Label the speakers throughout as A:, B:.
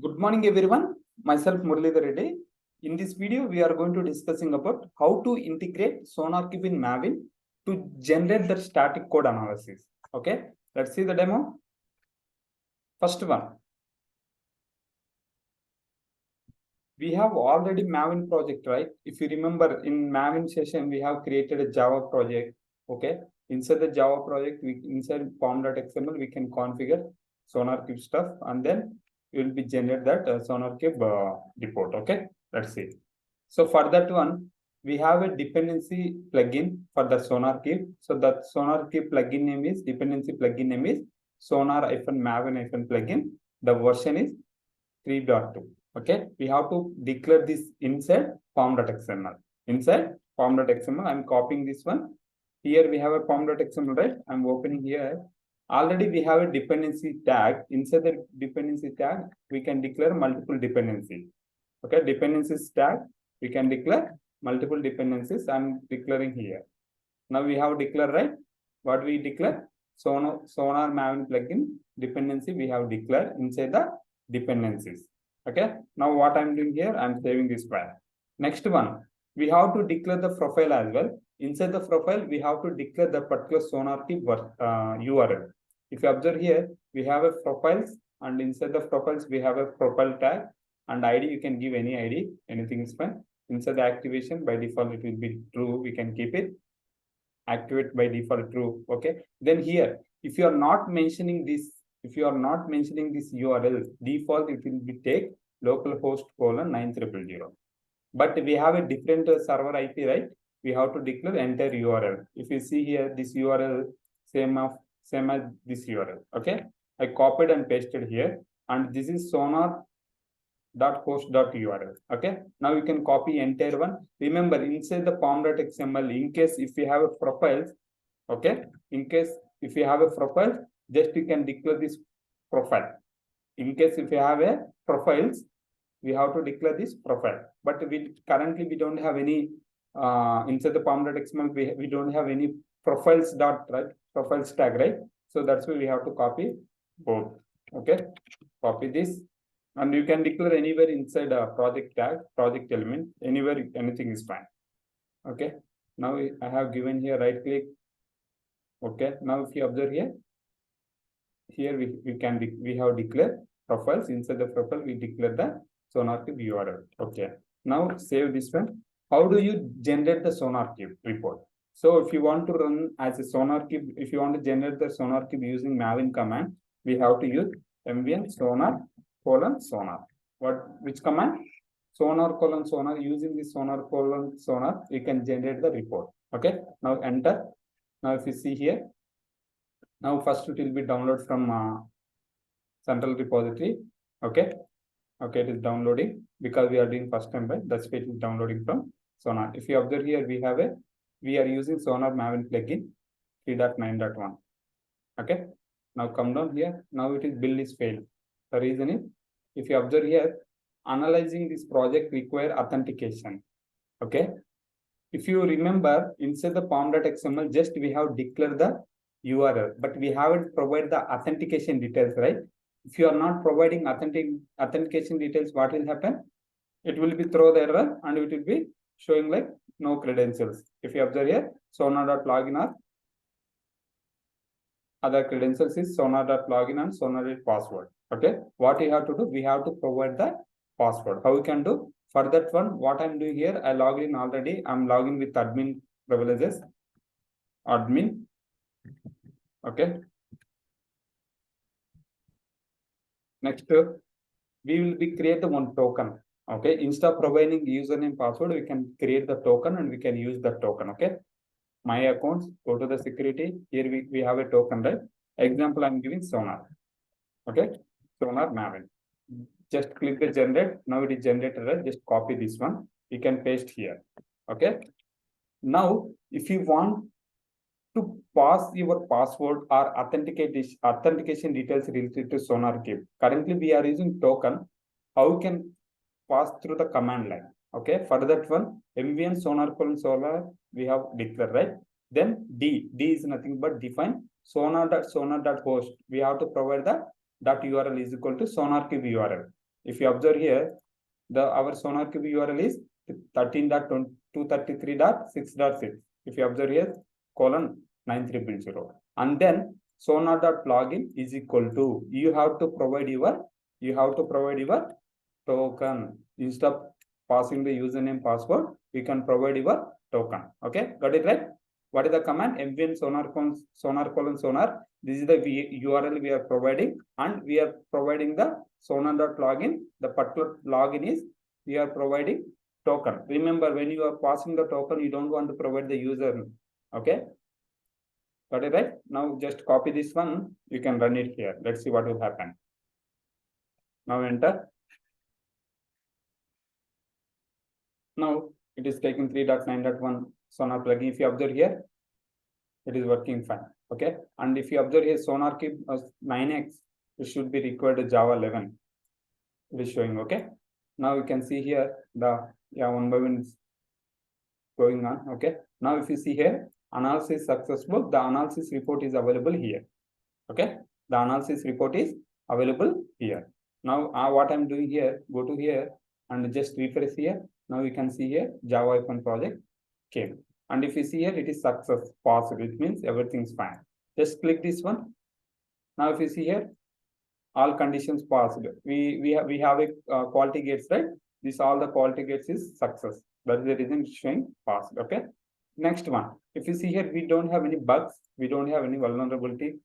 A: Good morning, everyone. Myself Muralidareddy. In this video, we are going to discussing about how to integrate Sonarqube in Maven to generate the static code analysis. Okay, let's see the demo. First one, we have already Maven project, right? If you remember in Maven session, we have created a Java project. Okay, inside the Java project, inside form.xml, we can configure Sonarqube stuff, and then you will be generate that Sonarqube report. Okay, let's see. So for that one, we have a dependency plugin for the Sonarqube. So that Sonarqube plugin name is dependency plugin name is sonar-maven-plugin. The version is 3.2. Okay, we have to declare this inside form.xml. Inside form.xml, I'm copying this one. Here we have a form.xml, right? I'm opening here. Already we have a dependency tag. Inside the dependency tag, we can declare multiple dependencies. Okay, dependencies tag, we can declare multiple dependencies. I'm declaring here. Now we have declared, right? What we declare? Sonar Maven plugin dependency we have declared inside the dependencies. Okay, now what I'm doing here, I'm saving this file. Next one, we have to declare the profile as well. Inside the profile, we have to declare the particular Sonarqube URL. If you observe here, we have a profiles, and inside the profiles, we have a profile tag, and ID, you can give any ID, anything is fine. Inside the activation, by default, it will be true. We can keep it. Activate by default true. Okay. Then here, if you are not mentioning this, URL, default it will be take localhost colon 9000. But we have a different server IP, right? We have to declare entire URL. If you see here, this URL same as this URL. Okay. I copied and pasted here, and this is sonar.host.url. Okay. Now you can copy entire one. Remember, inside the form.xml, in case if you have a profiles, okay, in case if you have a profile, just you can declare this profile. In case if you have a profiles, we have to declare this profile. But we currently we don't have any inside the form.xml, we don't have any profiles profiles tag, right? So that's why we have to copy both. Okay, copy this, and you can declare anywhere inside a project tag, project element, anywhere, anything is fine. Okay, now I have given here right click. Okay, now if you observe here, we have declared profiles. Inside the profile, we declare the Sonarqube URL. Okay, now save this one. How do you generate the Sonarqube report? So if you want to run as a Sonarqube, if you want to generate the Sonarqube using Maven command, we have to use mvn sonar:sonar. Which command? Sonar:sonar. Using this sonar:sonar, we can generate the report. Okay, now enter. Now if you see here, now first it will be download from central repository. Okay, it is downloading because we are doing first time, right? That's why it is downloading from Sonar. If you observe here, we are using Sonar Maven plugin 3.9.1. Okay, now come down here. Now it is build is failed. The reason is, if you observe here, analyzing this project require authentication. Okay, if you remember, inside the form.xml, just we have declared the URL, but we haven't provided the authentication details, right? If you are not providing authentication details, what will happen? It will be throw the error, and it will be showing like no credentials. If you observe here, sonar.login or other credentials is sonar.login and sonar.password. Okay, what you have to do? We have to provide the password. How we can do? For that one, what I'm doing here, I logged in already. I'm logging with admin privileges. Admin. Okay. Next, we will be create the one token. Okay, instead of providing username password, we can create the token and we can use the token. Okay, my accounts, go to the security. Here we have a token, right? Example, I'm giving Sonar. Okay, Sonar Maven. Just click the generate. Now it is generated, right? Just copy this one. You can paste here. Okay. Now, if you want to pass your password or authentication details related to Sonarqube, currently we are using token. How you can pass through the command line? Okay, for that one, mvn sonar:sonar we have declared, right? Then D is nothing but define sonar.host. We have to provide the .url is equal to Sonarqube URL. If you observe here, our Sonarqube URL is 13.233.6.6. If you observe here, colon 9300, and then sonar.login is equal to, you have to provide your token. Instead of passing the username password, you can provide your token. Okay, got it right? What is the command? mvn sonar colon sonar. This is the URL we are providing, and we are providing the sonar.login. The particular login is we are providing token. Remember, when you are passing the token, you don't want to provide the user. Okay, got it right? Now just copy this one. You can run it here. Let's see what will happen. Now enter. Now it is taking 3.9.1 Sonar plugin. If you observe here, it is working fine. Okay, and if you observe here, Sonarqube 9x, it should be required Java 11. It is showing. Okay, now you can see here the one by one is going on. Okay, now if you see here, analysis successful. The analysis report is available here. Okay, the analysis report is available here. Now what I'm doing here, go to here and just refresh here. Now you can see here Java open project came, and if you see here, it is success passed. It means everything's fine. Just click this one. Now if you see here, all conditions passed. We have a quality gates, right? This all the quality gates is success. That is the reason it's showing passed. Okay. Next one. If you see here, we don't have any bugs. We don't have any vulnerability.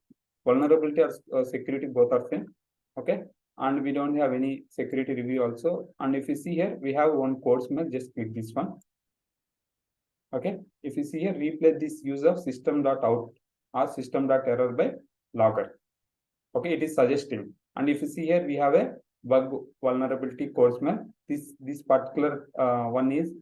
A: Vulnerability or security both are same. Okay. And we don't have any security review also. And if you see here, we have one code smell. Just click this one. Okay. If you see here, replace this use of system.out or system.error by logger. Okay. It is suggesting. And if you see here, we have a bug vulnerability code smell. This particular one is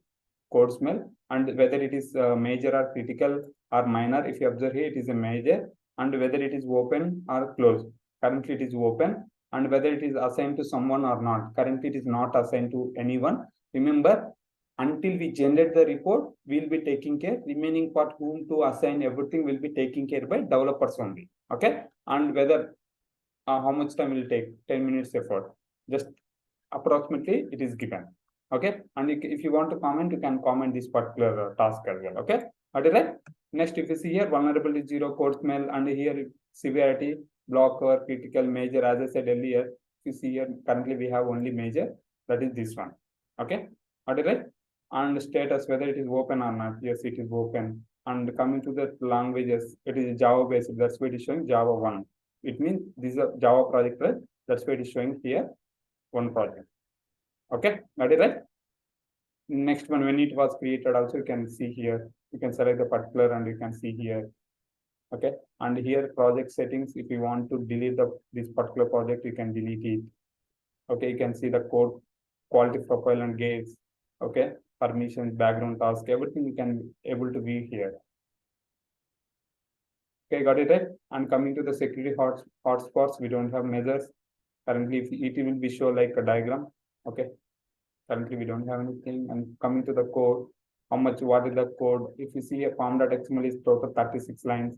A: code smell, and whether it is major or critical or minor. If you observe here, it is a major, and whether it is open or closed. Currently it is open, and whether it is assigned to someone or not. Currently it is not assigned to anyone. Remember, until we generate the report, we'll be taking care. Remaining part, whom to assign, everything will be taken care by developers only. Okay, and whether how much time will take, 10 minutes effort, just approximately it is given. Okay, and if you want to comment, you can comment this particular task as well. Okay, right? Next, if you see here, vulnerability 0, code smell, and here severity, blocker, critical, major. As I said earlier, if you see here, currently we have only major, that is this one. Okay, right? And status, whether it is open or not. Yes, it is open. And coming to the languages, it is Java based. That's why it is showing Java 1. It means this is a Java project, right? That's why it is showing here one project. Okay, got it right? Next one, when it was created, also you can see here. You can select the particular and you can see here. Okay, and here project settings. If you want to delete this particular project, you can delete it. Okay, you can see the code, quality profile and gates. Okay, permissions, background task, everything you can able to view here. Okay, got it right? And coming to the security hotspots, we don't have measures. Currently, it will be show like a diagram. Okay, currently we don't have anything. And coming to the code, what is the code? If you see a form.xml is total 36 lines.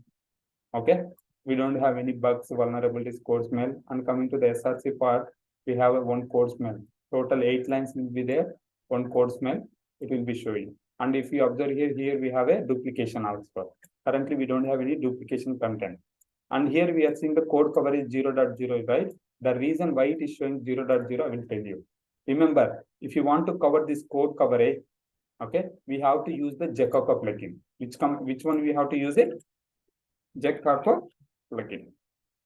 A: Okay, we don't have any bugs, vulnerabilities, code smell. And coming to the SRC part, we have one code smell. Total 8 lines will be there, one code smell, it will be showing. And if you observe here we have a duplication also. Currently, we don't have any duplication content. And here we are seeing the code coverage 0.0, right? The reason why it is showing 0.0, I will tell you. Remember, if you want to cover this code coverage, okay, we have to use the Jacopa plugin. Which one we have to use it? Jacopa plugin.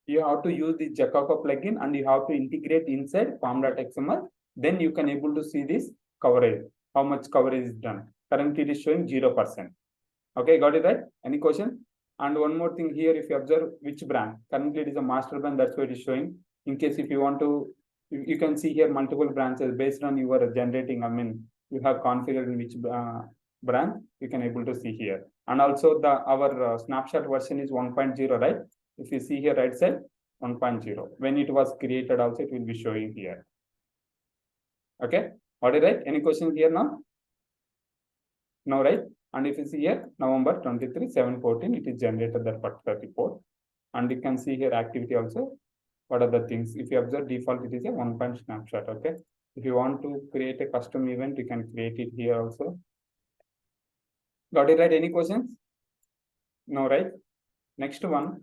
A: You have to use the Jacopa plugin and you have to integrate inside form.xml. Then you can able to see this coverage, how much coverage is done. Currently, it is showing 0%. Okay, got it right? Any question? And one more thing here, if you observe which brand, currently it is a master brand, that's why it is showing. In case if you want to, you can see here multiple branches based on your generating. I mean, you have configured in which brand, you can able to see here. And also our snapshot version is 1.0, right? If you see here right side, 1.0. When it was created also, it will be showing here. Okay, got it right? Any questions here now? No, right? And if you see here, November 23, 7/14, it is generated that particular report. And you can see here activity also. what are the things. If you observe default, it is a one point snapshot. Okay. If you want to create a custom event, you can create it here also. Got it right? Any questions? No, right? Next one.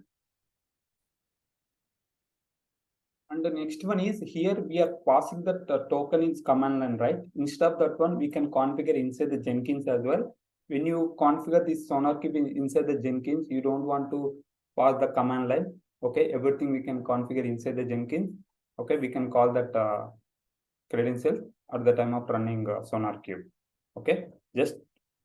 A: And the next one is here we are passing the token in command line, right? Instead of that one, we can configure inside the Jenkins as well. When you configure this Sonarqube inside the Jenkins, you don't want to pass the command line. Okay, everything we can configure inside the Jenkins. Okay, we can call that credentials at the time of running Sonarqube. Okay, just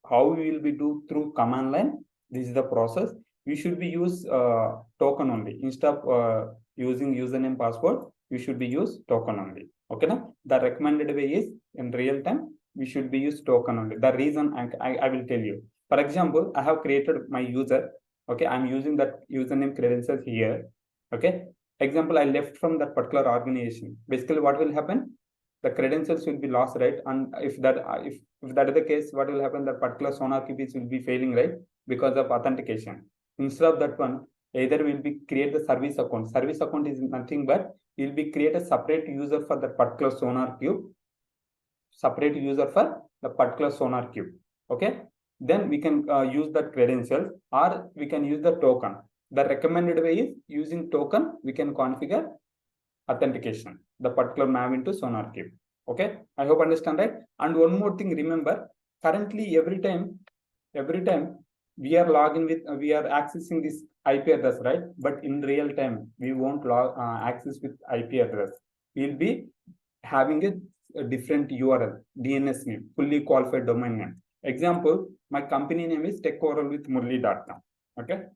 A: how we will be do through command line. This is the process. We should be use token only instead of using username password. We should be use token only. Okay, now the recommended way is in real time we should be use token only. The reason I will tell you. For example, I have created my user. Okay, I'm using that username credentials here. Okay, example, I left from that particular organization. Basically, what will happen? The credentials will be lost, right? And if that is the case, what will happen? That particular Sonarqube will be failing, right? Because of authentication. Instead of that one, either will be create the service account. Service account is nothing but will be create a separate user for that particular Sonarqube. Separate user for the particular Sonarqube. Okay. Then we can use that credentials or we can use the token. The recommended way is using token. We can configure authentication, the particular maven to Sonarqube. Okay, I hope understand that. And one more thing, remember, currently every time we are logging with, we are accessing this IP address, right? But in real time, we won't log access with IP address. We'll be having a different URL, DNS name, fully qualified domain name. Example, my company name is techworldwithmurali.com. Okay,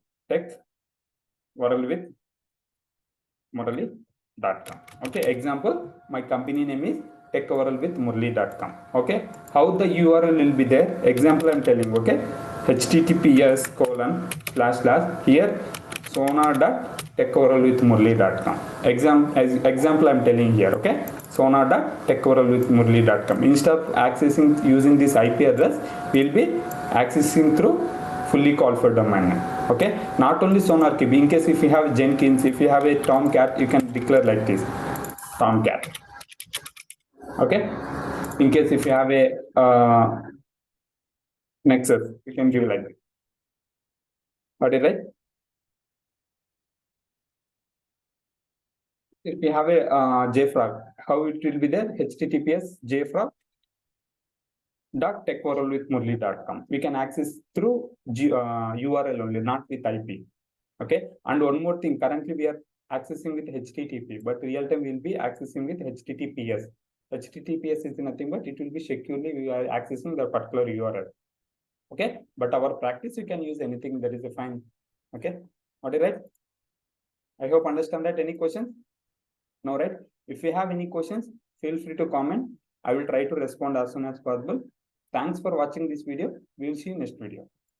A: techworldwithmurali.com. Okay, example, my company name is techworldwithmurali.com. Okay, how the URL will be there? Example, I'm telling. Okay, https:// here sonar.techworldwithmurali.com. Example, I'm telling here. Okay, sonar.techworldwithmurali.com. Instead of accessing using this IP address, we'll be accessing through fully qualified domain name. Okay, not only Sonarqube. In case if you have Jenkins, if you have a Tomcat, you can declare like this, Tomcat. Okay, in case if you have a Nexus, you can give like this. Got it right? If you have a JFrog, how it will be there? https jfrog.techworldwithmurali.com. We can access through URL only, not with IP. Okay, and one more thing, currently we are accessing with HTTP, but real time we will be accessing with HTTPS. HTTPS is nothing but it will be securely we are accessing the particular URL. Okay, but our practice you can use anything, that is a fine. Okay, all right. I hope understand that. Any questions? No, right? If you have any questions, feel free to comment. I will try to respond as soon as possible. Thanks for watching this video. We will see you next video.